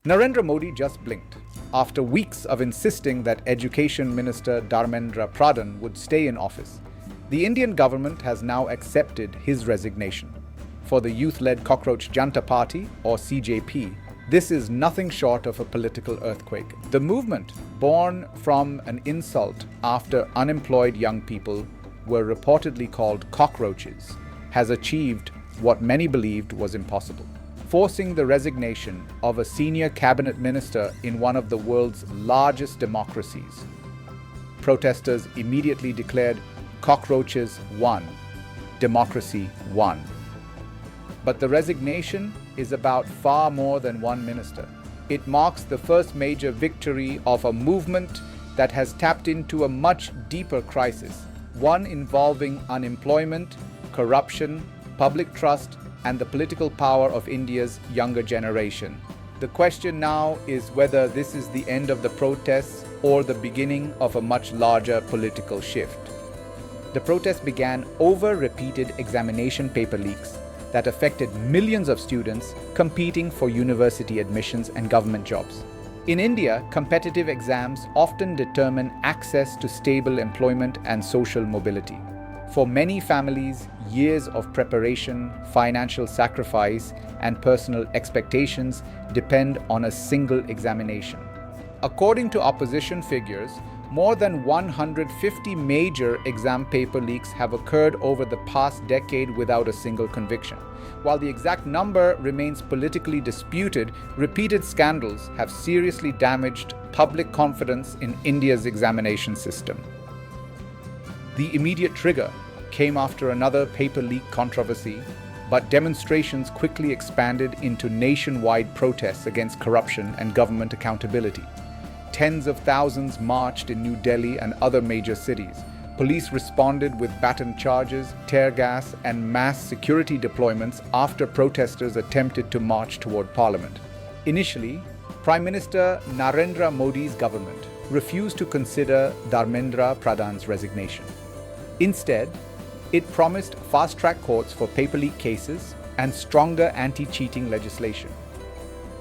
Narendra Modi just blinked. After weeks of insisting that Education Minister Dharmendra Pradhan would stay in office, the Indian government has now accepted his resignation. For the youth-led Cockroach Janta Party, or CJP, this is nothing short of a political earthquake. The movement, born from an insult after unemployed young people were reportedly called cockroaches, has achieved what many believed was impossible, forcing the resignation of a senior cabinet minister in one of the world's largest democracies. Protesters immediately declared, "Cockroaches won, democracy won." But the resignation is about far more than one minister. It marks the first major victory of a movement that has tapped into a much deeper crisis, one involving unemployment, corruption, public trust, and the political power of India's younger generation. The question now is whether this is the end of the protests or the beginning of a much larger political shift. The protest began over repeated examination paper leaks that affected millions of students competing for university admissions and government jobs. In India, competitive exams often determine access to stable employment and social mobility. For many families, years of preparation, financial sacrifice, and personal expectations depend on a single examination. According to opposition figures, more than 150 major exam paper leaks have occurred over the past decade without a single conviction. While the exact number remains politically disputed, repeated scandals have seriously damaged public confidence in India's examination system. The immediate trigger came after another paper leak controversy, but demonstrations quickly expanded into nationwide protests against corruption and government accountability. Tens of thousands marched in New Delhi and other major cities. Police responded with baton charges, tear gas, and mass security deployments after protesters attempted to march toward Parliament. Initially, Prime Minister Narendra Modi's government refused to consider Dharmendra Pradhan's resignation. Instead, it promised fast-track courts for paper leak cases and stronger anti-cheating legislation.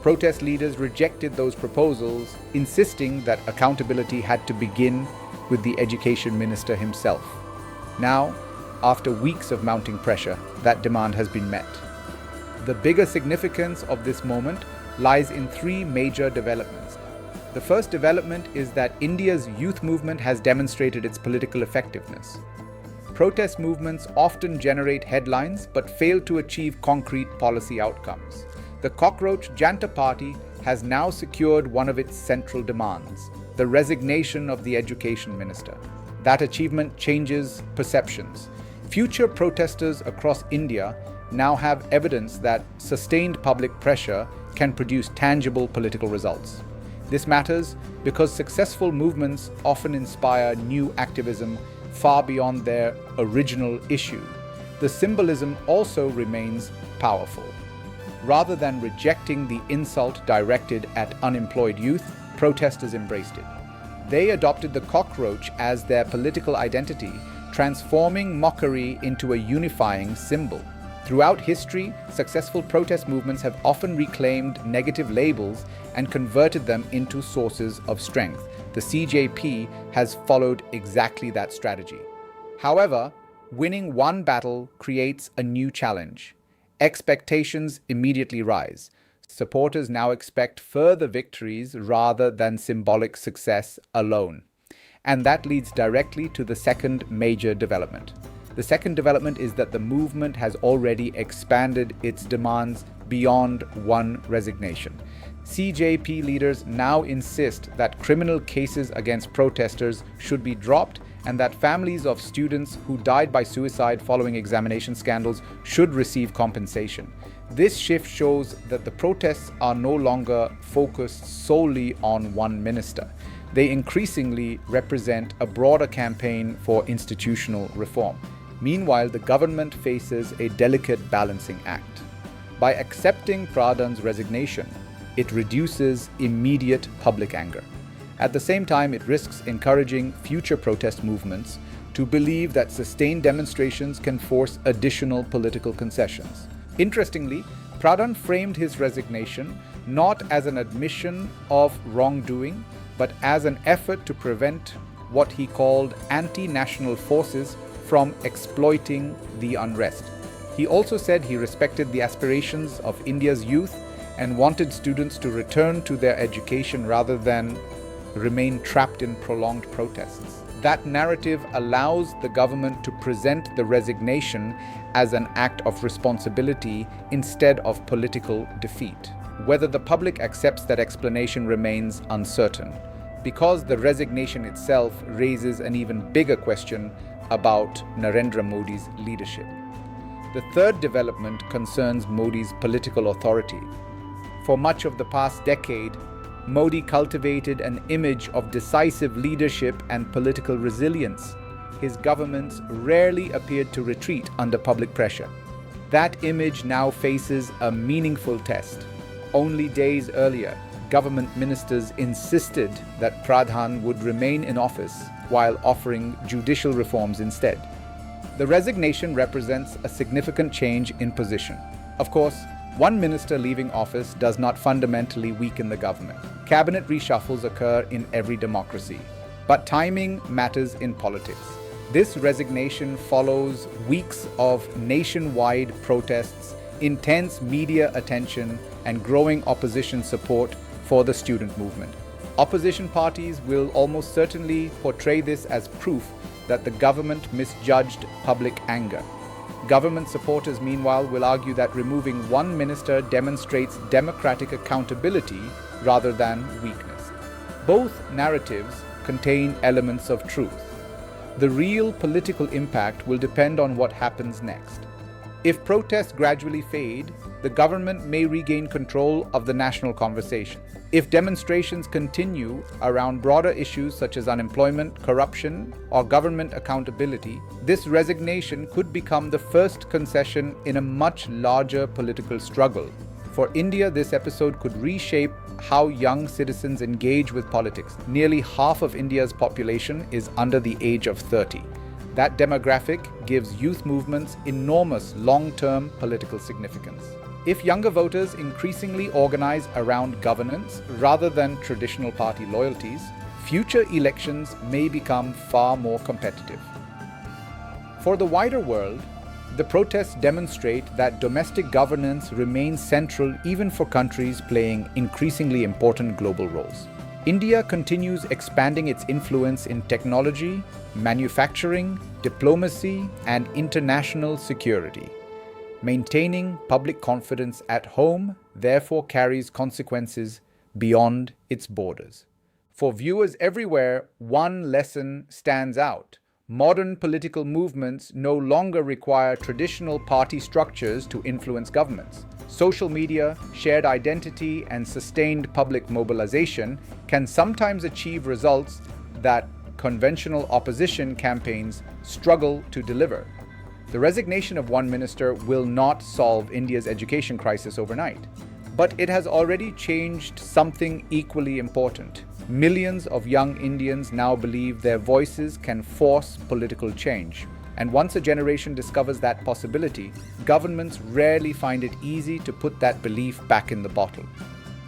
Protest leaders rejected those proposals, insisting that accountability had to begin with the Education Minister himself. Now, after weeks of mounting pressure, that demand has been met. The bigger significance of this moment lies in three major developments. The first development is that India's youth movement has demonstrated its political effectiveness. Protest movements often generate headlines but fail to achieve concrete policy outcomes. The Cockroach Janta Party has now secured one of its central demands, the resignation of the Education Minister. That achievement changes perceptions. Future protesters across India now have evidence that sustained public pressure can produce tangible political results. This matters because successful movements often inspire new activism far beyond their original issue. The symbolism also remains powerful. Rather than rejecting the insult directed at unemployed youth, protesters embraced it. They adopted the cockroach as their political identity, transforming mockery into a unifying symbol. Throughout history, successful protest movements have often reclaimed negative labels and converted them into sources of strength. The CJP has followed exactly that strategy. However, winning one battle creates a new challenge. Expectations immediately rise. Supporters now expect further victories rather than symbolic success alone. And that leads directly to the second major development. The second development is that the movement has already expanded its demands beyond one resignation. CJP leaders now insist that criminal cases against protesters should be dropped and that families of students who died by suicide following examination scandals should receive compensation. This shift shows that the protests are no longer focused solely on one minister. They increasingly represent a broader campaign for institutional reform. Meanwhile, the government faces a delicate balancing act. By accepting Pradhan's resignation, it reduces immediate public anger. At the same time, it risks encouraging future protest movements to believe that sustained demonstrations can force additional political concessions. Interestingly, Pradhan framed his resignation not as an admission of wrongdoing, but as an effort to prevent what he called anti-national forces from exploiting the unrest. He also said he respected the aspirations of India's youth and wanted students to return to their education rather than remain trapped in prolonged protests. That narrative allows the government to present the resignation as an act of responsibility instead of political defeat. Whether the public accepts that explanation remains uncertain, because the resignation itself raises an even bigger question about Narendra Modi's leadership. The third development concerns Modi's political authority. For much of the past decade, Modi cultivated an image of decisive leadership and political resilience. His governments rarely appeared to retreat under public pressure. That image now faces a meaningful test. Only days earlier, government ministers insisted that Pradhan would remain in office while offering judicial reforms instead. The resignation represents a significant change in position. Of course, one minister leaving office does not fundamentally weaken the government. Cabinet reshuffles occur in every democracy, but timing matters in politics. This resignation follows weeks of nationwide protests, intense media attention, and growing opposition support for the student movement. Opposition parties will almost certainly portray this as proof that the government misjudged public anger. Government supporters, meanwhile, will argue that removing one minister demonstrates democratic accountability rather than weakness. Both narratives contain elements of truth. The real political impact will depend on what happens next. If protests gradually fade, the government may regain control of the national conversation. If demonstrations continue around broader issues such as unemployment, corruption, or government accountability, this resignation could become the first concession in a much larger political struggle. For India, this episode could reshape how young citizens engage with politics. Nearly half of India's population is under the age of 30. That demographic gives youth movements enormous long-term political significance. If younger voters increasingly organize around governance rather than traditional party loyalties, future elections may become far more competitive. For the wider world, the protests demonstrate that domestic governance remains central even for countries playing increasingly important global roles. India continues expanding its influence in technology, manufacturing, diplomacy, and international security. Maintaining public confidence at home therefore carries consequences beyond its borders. For viewers everywhere, one lesson stands out. Modern political movements no longer require traditional party structures to influence governments. Social media, shared identity, and sustained public mobilization can sometimes achieve results that conventional opposition campaigns struggle to deliver. The resignation of one minister will not solve India's education crisis overnight, but it has already changed something equally important. Millions of young Indians now believe their voices can force political change. And once a generation discovers that possibility, governments rarely find it easy to put that belief back in the bottle.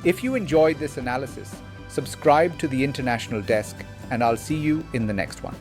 If you enjoyed this analysis, subscribe to the International Desk, and I'll see you in the next one.